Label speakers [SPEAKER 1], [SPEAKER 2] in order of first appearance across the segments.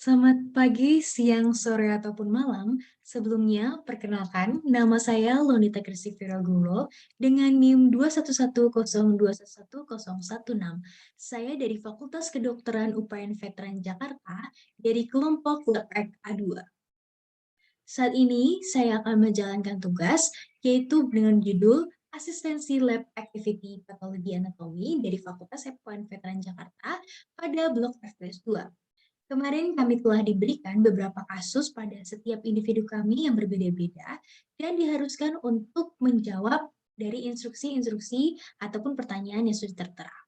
[SPEAKER 1] Selamat pagi, siang, sore, ataupun malam. Sebelumnya, perkenalkan, nama saya Lonita Kristifiragulo dengan NIM 21102111016. Saya dari Fakultas Kedokteran UPN Veteran Jakarta dari kelompok LabX A2. Saat ini, saya akan menjalankan tugas, yaitu dengan judul Asistensi Lab Activity Patologi Anatomi dari Fakultas UPN Veteran Jakarta pada Blok FPS 2. Kemarin kami telah diberikan beberapa kasus pada setiap individu kami yang berbeda-beda dan diharuskan untuk menjawab dari instruksi-instruksi ataupun pertanyaan yang sudah tertera.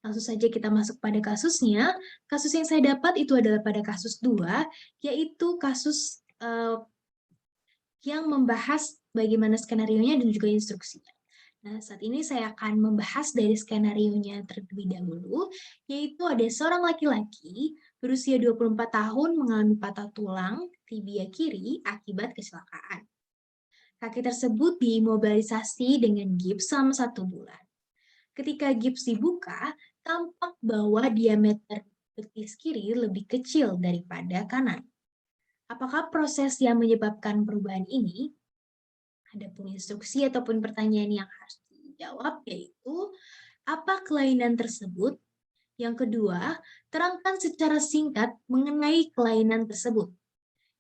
[SPEAKER 1] Langsung saja kita masuk pada kasusnya. Kasus yang saya dapat itu adalah pada kasus 2, yaitu kasus yang membahas bagaimana skenarionya dan juga instruksinya. Nah, saat ini saya akan membahas dari skenarionya terlebih dahulu, yaitu ada seorang laki-laki berusia 24 tahun mengalami patah tulang tibia kiri akibat kecelakaan. Kaki tersebut diimobilisasi dengan gips selama 1 bulan. Ketika gips dibuka, tampak bahwa diameter betis kiri lebih kecil daripada kanan. Apakah proses yang menyebabkan perubahan ini? Adapun instruksi ataupun pertanyaan yang harus dijawab yaitu, apa kelainan tersebut? Yang kedua, terangkan secara singkat mengenai kelainan tersebut.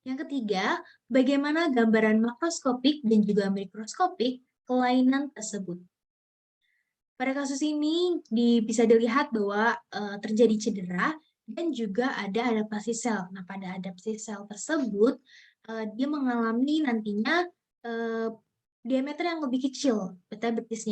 [SPEAKER 1] Yang ketiga, bagaimana gambaran makroskopik dan juga mikroskopik kelainan tersebut. Pada kasus ini bisa dilihat bahwa terjadi cedera dan juga ada adaptasi sel. Nah, pada adaptasi sel tersebut, dia mengalami nantinya diameter yang lebih kecil pada betis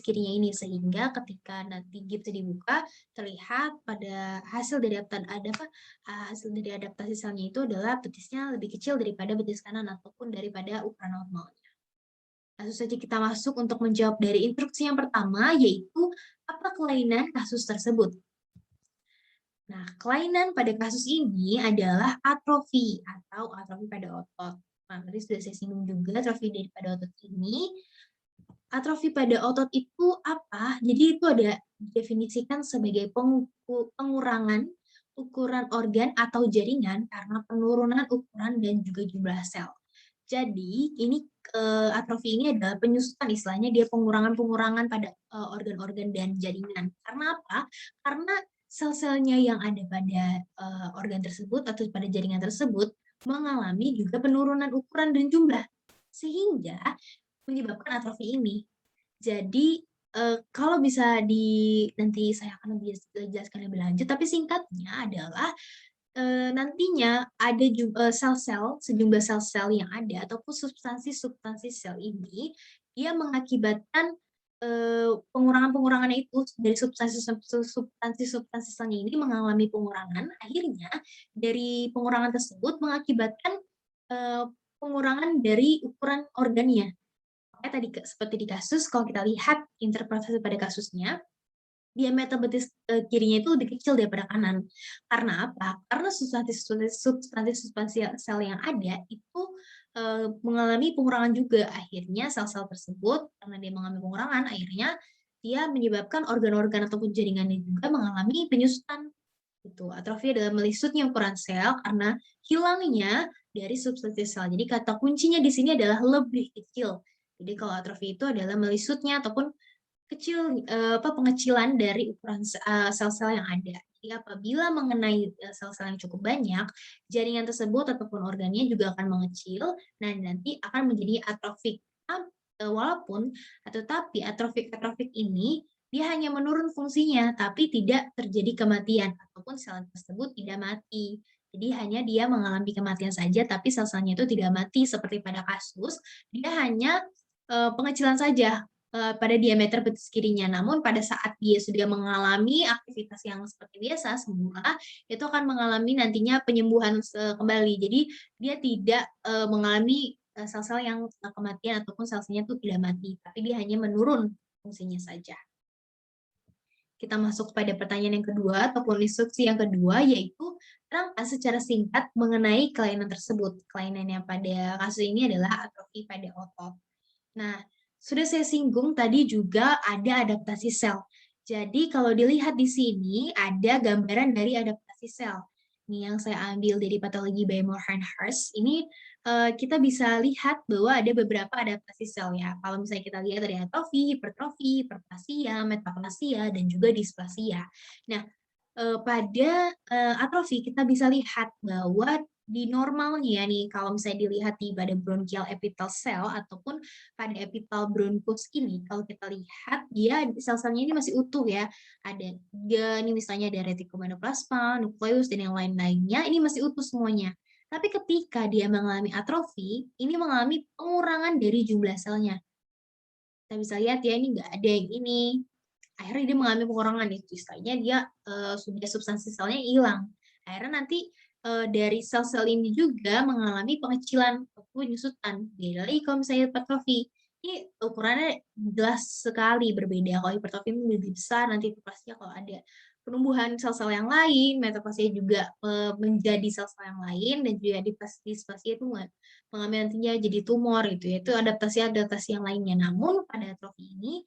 [SPEAKER 1] kirinya ini, sehingga ketika nanti gips dibuka terlihat pada hasil dari adaptasi selnya itu adalah betisnya lebih kecil daripada betis kanan ataupun daripada ukuran normalnya. Langsung saja kita masuk untuk menjawab dari instruksi yang pertama, yaitu apa kelainan kasus tersebut. Nah, kelainan pada kasus ini adalah atrofi atau atrofi pada otot. Nah, tadi sudah saya singgung juga atrofi daripada otot ini. Atrofi pada otot itu apa? Jadi itu ada definisikan sebagai pengurangan ukuran organ atau jaringan karena penurunan ukuran dan juga jumlah sel. Jadi ini atrofi ini adalah penyusutan, istilahnya dia pengurangan-pengurangan pada organ-organ dan jaringan. Karena apa? Karena sel-selnya yang ada pada organ tersebut atau pada jaringan tersebut mengalami juga penurunan ukuran dan jumlah, sehingga menyebabkan atrofi ini. Jadi kalau bisa nanti saya akan lebih jelaskan lebih lanjut, tapi singkatnya adalah nantinya ada sejumlah sel-sel yang ada ataupun substansi-substansi sel ini, dia mengakibatkan pengurangan-pengurangannya itu dari substansi-substansi selnya ini mengalami pengurangan, akhirnya dari pengurangan tersebut mengakibatkan pengurangan dari ukuran organnya. Makanya tadi seperti di kasus, kalau kita lihat interpretasi pada kasusnya, diameter betis kirinya itu lebih kecil daripada kanan. Karena apa? Karena substansi sel yang ada itu mengalami pengurangan juga. Akhirnya sel-sel tersebut karena dia mengalami pengurangan, akhirnya dia menyebabkan organ-organ ataupun jaringannya juga mengalami penyusutan. Gitu. Atrofi adalah melisutnya ukuran sel karena hilangnya dari substansi sel. Jadi kata kuncinya di sini adalah lebih kecil. Jadi kalau atrofi itu adalah melisutnya ataupun pengecilan dari ukuran sel-sel yang ada. Jadi apabila mengenai sel-sel yang cukup banyak, jaringan tersebut ataupun organnya juga akan mengecil, nah nanti akan menjadi atrofik. Walaupun tetapi atrofik ini dia hanya menurun fungsinya, tapi tidak terjadi kematian ataupun sel tersebut tidak mati. Jadi hanya dia mengalami kematian saja, tapi sel-selnya itu tidak mati seperti pada kasus, dia hanya pengecilan saja pada diameter betis kirinya. Namun pada saat dia sudah mengalami aktivitas yang seperti biasa semula, itu akan mengalami nantinya penyembuhan kembali. Jadi dia tidak mengalami sel-sel yang kematian ataupun sel-selnya itu tidak mati, tapi dia hanya menurun fungsinya saja. Kita masuk pada pertanyaan yang kedua ataupun instruksi yang kedua, yaitu terangkan secara singkat mengenai kelainan tersebut. Kelainan yang pada kasus ini adalah atrofi pada otot. Nah, sudah saya singgung tadi juga ada adaptasi sel. Jadi kalau dilihat di sini ada gambaran dari adaptasi sel. Nih yang saya ambil dari patologi by Mohan Hurst ini kita bisa lihat bahwa ada beberapa adaptasi sel ya. Kalau misalnya kita lihat dari atrofi, hipertrofi, hiperplasia, metaplasia, dan juga displasia. Nah, pada atrofi kita bisa lihat bahwa di normalnya nih, kalau misalnya dilihat pada bronchial epitel cell ataupun pada epitel bronchus ini, kalau kita lihat dia sel-selnya ini masih utuh ya. Ada dia ini misalnya ada reticuloendoplasma, nukleus dan yang lain-lainnya ini masih utuh semuanya. Tapi ketika dia mengalami atrofi, ini mengalami pengurangan dari jumlah selnya. Kita bisa lihat ya ini nggak ada yang ini. Akhirnya dia mengalami pengurangan itu, istilahnya dia sudah substansi selnya hilang. Akhirnya nanti dari sel-sel ini juga mengalami pengecilan ataupun penyusutan. Beda lagi kalau misalnya hipertrofi. Ini ukurannya jelas sekali berbeda. Kalau hipertrofi ini lebih besar, nanti pastinya kalau ada penumbuhan sel-sel yang lain, metaplasia juga menjadi sel-sel yang lain, dan juga displasia itu mengalami nantinya jadi tumor gitu ya. Itu adaptasi-adaptasi yang lainnya. Namun pada atrofi ini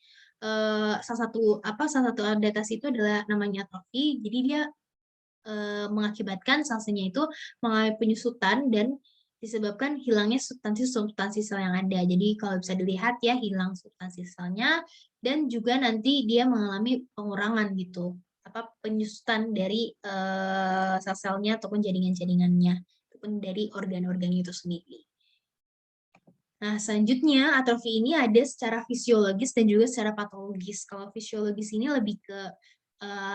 [SPEAKER 1] salah satu adaptasi itu adalah namanya atrofi. Jadi dia mengakibatkan sel-selnya itu mengalami penyusutan dan disebabkan hilangnya substansi-substansi sel yang ada. Jadi kalau bisa dilihat ya hilang substansi selnya dan juga nanti dia mengalami pengurangan gitu penyusutan dari sel-selnya ataupun jaringan-jaringannya ataupun dari organ-organ itu sendiri. Nah, selanjutnya atrofi ini ada secara fisiologis dan juga secara patologis. Kalau fisiologis ini lebih ke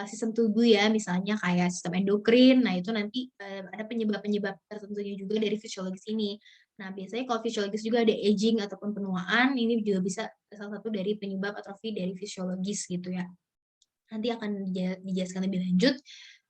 [SPEAKER 1] sistem tubuh ya, misalnya kayak sistem endokrin. Nah, itu nanti ada penyebab-penyebab tertentunya juga dari fisiologis ini. Nah, biasanya kalau fisiologis juga ada aging ataupun penuaan, ini juga bisa salah satu dari penyebab atrofi dari fisiologis gitu ya. Nanti akan dijelaskan lebih lanjut.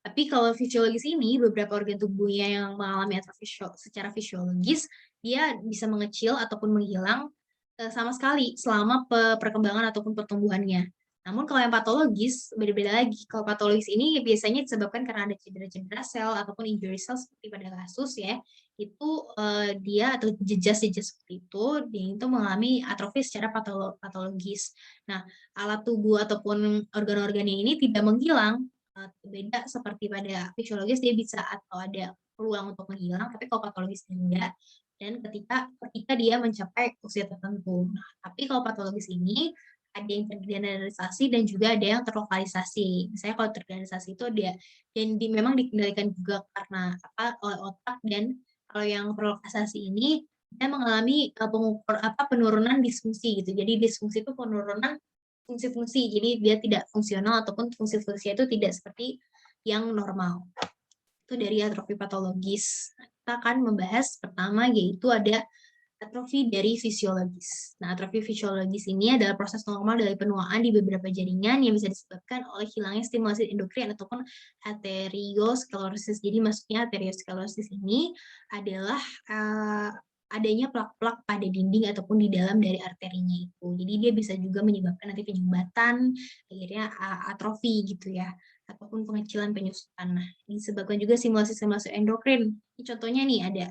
[SPEAKER 1] Tapi kalau fisiologis ini, beberapa organ tubuhnya yang mengalami atrofi secara fisiologis, dia bisa mengecil ataupun menghilang sama sekali selama perkembangan ataupun pertumbuhannya. Namun kalau yang patologis, beda-beda lagi. Kalau patologis ini biasanya disebabkan karena ada cedera-cedera sel ataupun injury cell seperti pada kasus ya, itu dia atau jejas-jejas seperti dia itu mengalami atrofi secara patologis. Nah, alat tubuh ataupun organ-organnya ini tidak menghilang, beda seperti pada fisiologis dia bisa atau ada peluang untuk menghilang, tapi kalau patologis enggak. Dan ketika dia mencapai usia tertentu. Nah, tapi kalau patologis ini ada yang tergeneralisasi dan juga ada yang terlokalisasi. Misalnya kalau tergeneralisasi itu dia yang memang dikendalikan juga karena oleh otak, dan kalau yang terlokalisasi ini dia mengalami penurunan disfungsi gitu. Jadi disfungsi itu penurunan fungsi-fungsi. Jadi dia tidak fungsional ataupun fungsi-fungsinya itu tidak seperti yang normal. Itu dari atrofi patologis. Kita akan membahas pertama yaitu ada atrofi dari fisiologis. Nah, atrofi fisiologis ini adalah proses normal dari penuaan di beberapa jaringan yang bisa disebabkan oleh hilangnya stimulasi endokrin ataupun arteriosklerosis. Jadi maksudnya arteriosklerosis ini adalah adanya plak-plak pada dinding ataupun di dalam dari arterinya itu. Jadi dia bisa juga menyebabkan nanti penyumbatan, akhirnya atrofi gitu ya, ataupun pengecilan penyusutan. Nah, disebabkan juga stimulasi-stimulasi endokrin. Ini contohnya nih ada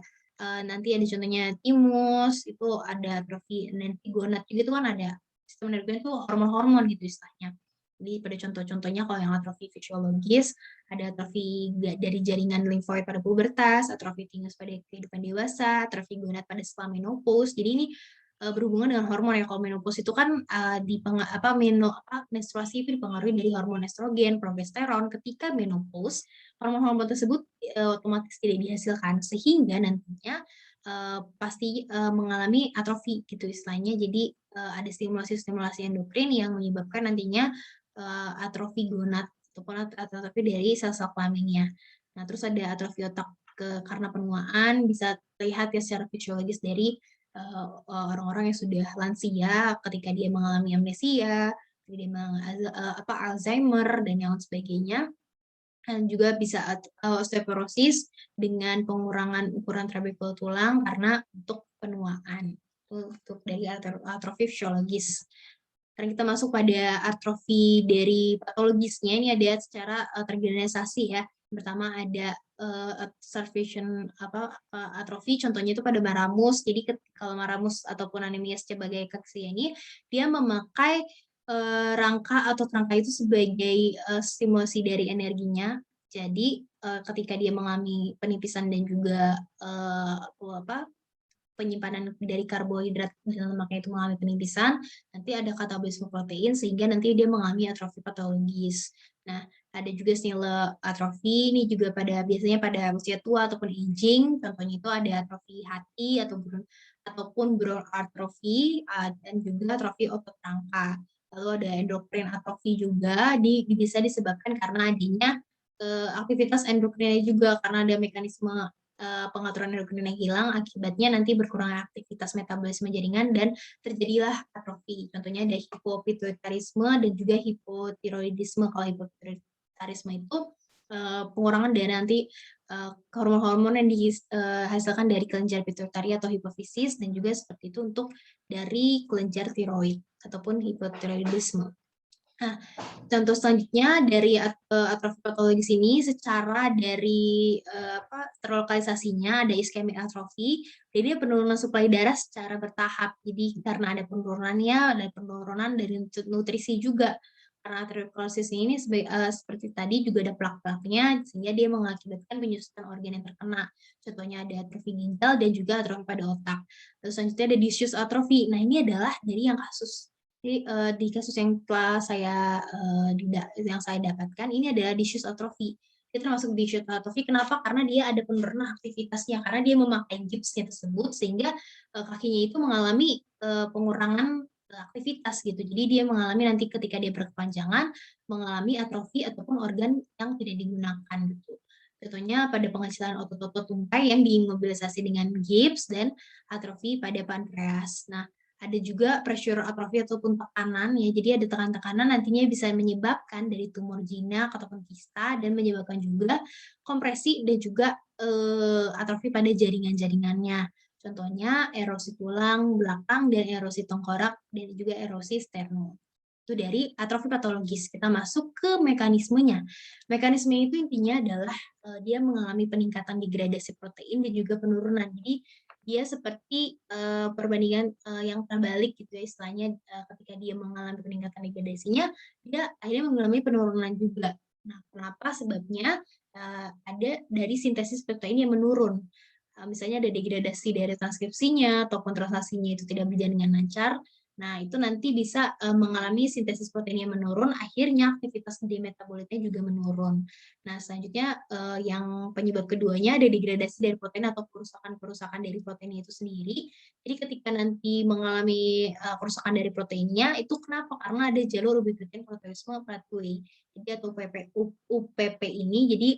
[SPEAKER 1] nanti ada contohnya timus, itu ada atrofi nanti gonad juga itu kan ada sistem endokrin itu hormon-hormon gitu istilahnya. Jadi pada contoh-contohnya kalau yang atrofi fisiologis ada atrofi dari jaringan limfoid pada pubertas, atrofi tinus pada kehidupan dewasa, atrofi gonad pada setelah menopause. Jadi ini berhubungan dengan hormon ya. Kalau menopause itu kan menstruasi itu dipengaruhi dari hormon estrogen, progesteron. Ketika menopause, hormon-hormon tersebut otomatis tidak dihasilkan sehingga nantinya pasti mengalami atrofi gitu istilahnya. Jadi ada stimulasi-stimulasi endokrin yang menyebabkan nantinya atrofi gonad ataupun atrofi dari sel-sel kelaminnya. Nah, terus ada atrofi otak karena penuaan, bisa terlihat ya secara fisiologis dari orang-orang yang sudah lansia ketika dia mengalami amnesia, dia mengalami Alzheimer dan yang sebagainya. Dan juga bisa osteoporosis dengan pengurangan ukuran trabekul tulang karena untuk penuaan. Untuk dari atrofi fisiologis. Sekarang kita masuk pada atrofi dari patologisnya. Ini ada secara tergeneralisasi ya. Pertama ada observation atrofi, contohnya itu pada Maramus. Jadi kalau Maramus ataupun anemia sebagai kaksia ini, dia memakai rangka atau rangka itu sebagai stimulasi dari energinya. Jadi, ketika dia mengalami penipisan dan juga, penyimpanan dari karbohidrat dan lemaknya itu mengalami penipisan, nanti ada katabolisme protein sehingga nanti dia mengalami atrofi patologis. Nah, ada juga senile atrofi, ini juga biasanya pada usia tua ataupun aging, contohnya itu ada atrofi hati ataupun bone atrofi, dan juga atrofi otot rangka. Lalu ada endokrin atrofi juga, bisa disebabkan karena adanya, aktivitas endokrinnya juga, karena ada mekanisme pengaturan endokrin yang hilang, akibatnya nanti berkurang aktivitas metabolisme jaringan dan terjadilah atrofi. Contohnya ada hipopituitarisme dan juga hipotiroidisme. Kalau hipotiroidisme itu pengurangan dari nanti hormon-hormon yang dihasilkan dari kelenjar pituitari atau hipofisis, dan juga seperti itu untuk dari kelenjar tiroid ataupun hipotiroidisme. Nah, contoh selanjutnya dari atrofi patologis ini secara dari terlokalisasinya ada iskemik atrofi, jadi penurunan suplai darah secara bertahap. Jadi karena ada penurunan dari nutrisi juga. Karena ateroskllerosis ini seperti tadi juga ada plak-plaknya sehingga dia mengakibatkan penyusutan organ yang terkena. Contohnya ada atrofi ginjal dan juga atrofi pada otak. Lalu selanjutnya ada diffuse atrofi. Nah, ini adalah dari yang kasus jadi, di kasus yang telah saya dapatkan, ini adalah diffuse atrophy. Dia termasuk diffuse atrophy, kenapa? Karena dia ada penurunan aktivitasnya, karena dia memakai gipsnya tersebut, sehingga kakinya itu mengalami pengurangan aktivitas gitu. Jadi dia mengalami nanti ketika dia berkepanjangan, mengalami atrofi ataupun organ yang tidak digunakan gitu. Contohnya pada pengecilan otot-otot tungkai yang diimobilisasi dengan gips dan atrofi pada pankreas. Nah, ada juga pressure atrofi ataupun tekanan ya, jadi ada tekanan nantinya bisa menyebabkan dari tumor jinak ataupun kista dan menyebabkan juga kompresi dan juga atrofi pada jaringan-jaringannya. Contohnya erosi tulang belakang dan erosi tengkorak dan juga erosi sternum. Itu dari atrofi patologis. Kita masuk ke mekanismenya. Mekanisme itu intinya adalah dia mengalami peningkatan degradasi protein dan juga penurunan. Jadi dia seperti perbandingan yang terbalik gitu ya istilahnya, ketika dia mengalami peningkatan degradasinya, dia akhirnya mengalami penurunan juga. Nah, kenapa? Sebabnya ada dari sintesis protein yang menurun. Misalnya ada degradasi dari transkripsinya ataupun translasinya itu tidak berjalan dengan lancar. Nah, itu nanti bisa mengalami sintesis protein yang menurun, akhirnya aktivitas di metabolitnya juga menurun. Nah, selanjutnya yang penyebab keduanya ada degradasi dari protein atau kerusakan-kerusakan dari protein itu sendiri. Jadi ketika nanti mengalami kerusakan dari proteinnya, itu kenapa? Karena ada jalur ubiquitin proteasome pathway. Jadi atau UPP ini, jadi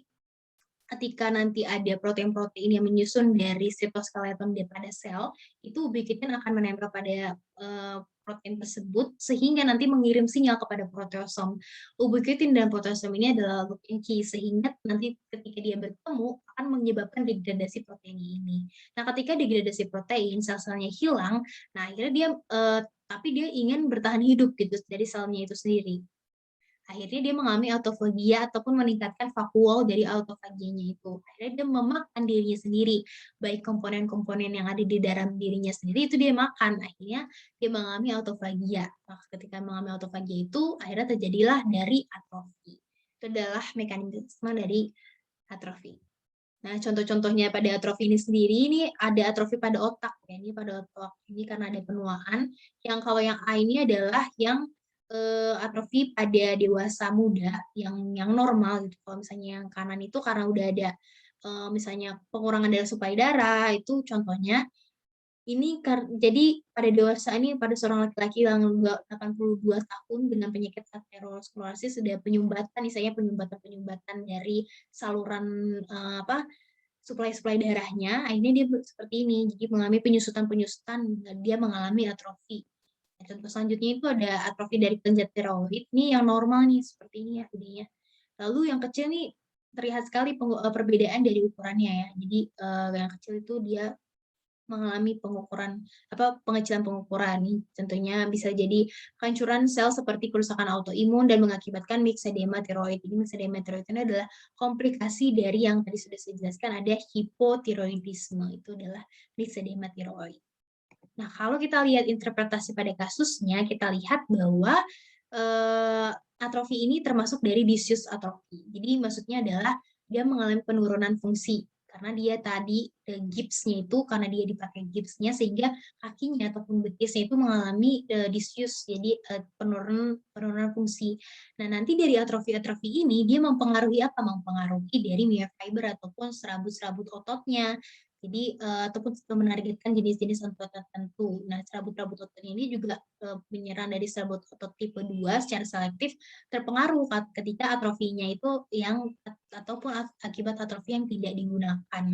[SPEAKER 1] ketika nanti ada protein-protein yang menyusun dari cytoskeleton pada sel, itu ubiquitin akan menempel pada protein tersebut sehingga nanti mengirim sinyal kepada proteosom. Ubiquitin dan proteosom ini adalah lock and key sehingga nanti ketika dia bertemu akan menyebabkan degradasi protein ini. Nah, ketika degradasi protein, sel-selnya hilang, nah akhirnya dia tapi dia ingin bertahan hidup gitu dari selnya itu sendiri. Akhirnya dia mengalami autofagia ataupun meningkatkan vakuol dari autofagianya itu. Akhirnya dia memakan dirinya sendiri, baik komponen-komponen yang ada di dalam dirinya sendiri itu dia makan. Akhirnya dia mengalami autofagia. Nah, ketika mengalami autofagia itu akhirnya terjadilah dari atrofi. Itu adalah mekanisme dari atrofi. Nah, contoh-contohnya pada atrofi ini sendiri, ini ada atrofi pada otak. Ya. Ini pada otak ini karena ada penuaan. Yang kalau yang A ini adalah yang atrofi pada dewasa muda yang normal gitu. Kalau misalnya yang kanan itu karena udah ada misalnya pengurangan dari suplai darah, itu contohnya ini jadi pada dewasa ini pada seorang laki-laki yang 82 tahun dengan penyakit aterosklerosis sudah penyumbatan, misalnya penyumbatan dari saluran suplai darahnya, akhirnya dia seperti ini, jadi mengalami penyusutan-penyusutan, dia mengalami atrofi. Nah, contoh selanjutnya itu ada atrofi dari kelenjar tiroid, nih yang normal nih, seperti ini ya gedenya. Lalu yang kecil nih terlihat sekali perbedaan dari ukurannya ya. Jadi yang kecil itu dia mengalami pengecilan pengukuran. Nih, contohnya bisa jadi kehancuran sel seperti kerusakan autoimun dan mengakibatkan myxedema tiroid. Jadi myxedema tiroid ini adalah komplikasi dari yang tadi sudah saya jelaskan ada hipotiroidisme. Itu adalah myxedema tiroid. Nah, kalau kita lihat interpretasi pada kasusnya, kita lihat bahwa atrofi ini termasuk dari disuse atrofi. Jadi maksudnya adalah dia mengalami penurunan fungsi karena dia tadi gipsnya itu karena dia dipakai gipsnya sehingga kakinya ataupun betisnya itu mengalami disuse, jadi penurunan penurunan fungsi. Nah, nanti dari atrofi-atrofi ini dia mempengaruhi apa? Mempengaruhi dari myofiber ataupun serabut-serabut ototnya. Jadi ataupun menargetkan jenis-jenis otot tertentu. Nah, serabut-serabut otot ini juga menyerang dari serabut otot tipe 2 secara selektif terpengaruh ketika atrofinya itu yang ataupun akibat atrofi yang tidak digunakan.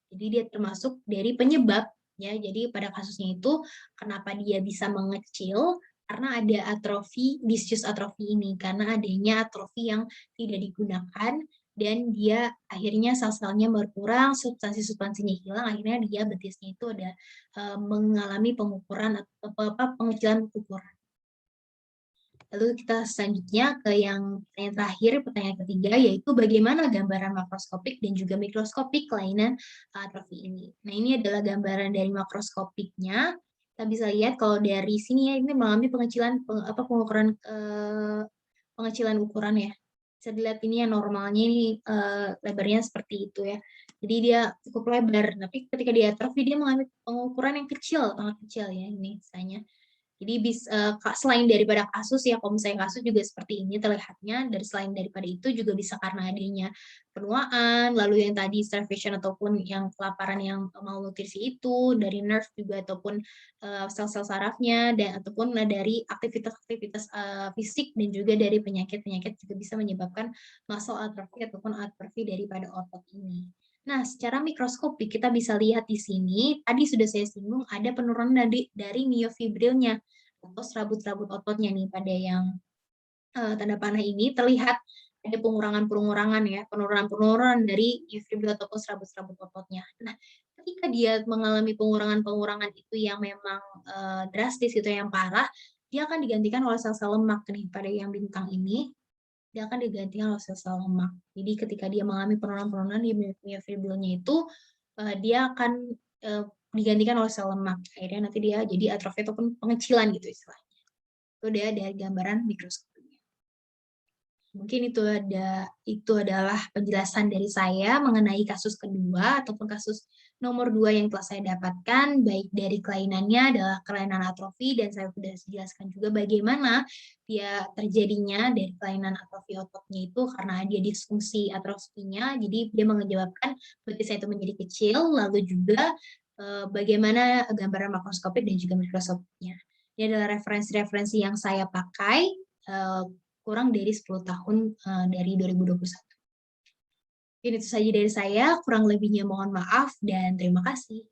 [SPEAKER 1] Jadi dia termasuk dari penyebab ya. Jadi pada kasusnya itu kenapa dia bisa mengecil karena ada atrofi, disuse atrofi ini karena adanya atrofi yang tidak digunakan dan dia akhirnya sel-selnya berkurang, substansi-substansinya hilang, akhirnya dia betisnya itu ada mengalami pengukuran atau pengecilan ukuran. Lalu kita selanjutnya ke yang pertanyaan terakhir, pertanyaan ketiga, yaitu bagaimana gambaran makroskopik dan juga mikroskopik kelainan atrofi ini. Nah, ini adalah gambaran dari makroskopiknya. Kita bisa lihat kalau dari sini ya, ini mengalami pengecilan, pengukuran pengecilan ukuran ya. Bisa dilihat ini yang normalnya ini lebarnya seperti itu ya. Jadi dia cukup lebar, tapi ketika di atrofi dia mengalami pengukuran yang kecil, sangat kecil ya ini misalnya. Jadi selain daripada kasus ya, kalau misalnya kasus juga seperti ini terlihatnya, dari selain daripada itu juga bisa karena adanya penuaan, lalu yang tadi starvation ataupun yang kelaparan yang malnutrisi itu, dari nerve juga ataupun sel-sel sarafnya, dan ataupun dari aktivitas-aktivitas fisik dan juga dari penyakit-penyakit juga bisa menyebabkan muscle atrophy ataupun atrofi daripada otot ini. Nah, secara mikroskopik kita bisa lihat di sini, tadi sudah saya singgung ada penurunan dari miofibrilnya atau serabut-serabut ototnya nih pada yang tanda panah ini terlihat ada pengurangan-pengurangan ya, penurunan-penurunan dari miofibril ataupun serabut-serabut ototnya. Nah, ketika dia mengalami pengurangan-pengurangan itu yang memang drastis itu yang parah, dia akan digantikan oleh sel-sel lemak nih pada yang bintang ini. Dia akan digantikan oleh sel-sel lemak. Jadi ketika dia mengalami penurunan-penurunan di miofibrilnya itu, dia akan digantikan oleh sel lemak. Akhirnya nanti dia jadi atrofi ataupun pengecilan gitu istilahnya. Itu dia dari gambaran mikroskopnya. Mungkin itu adalah penjelasan dari saya mengenai kasus kedua ataupun kasus nomor 2 yang telah saya dapatkan, baik dari kelainannya adalah kelainan atrofi dan saya sudah jelaskan juga bagaimana dia terjadinya dari kelainan atrofi ototnya itu karena dia disfungsi atrofinya, jadi dia menyebabkan betisnya itu menjadi kecil, lalu juga bagaimana gambaran makroskopik dan juga mikroskopiknya. Ini adalah referensi-referensi yang saya pakai kurang dari 10 tahun dari 2021. Ini itu saja dari saya, kurang lebihnya mohon maaf dan terima kasih.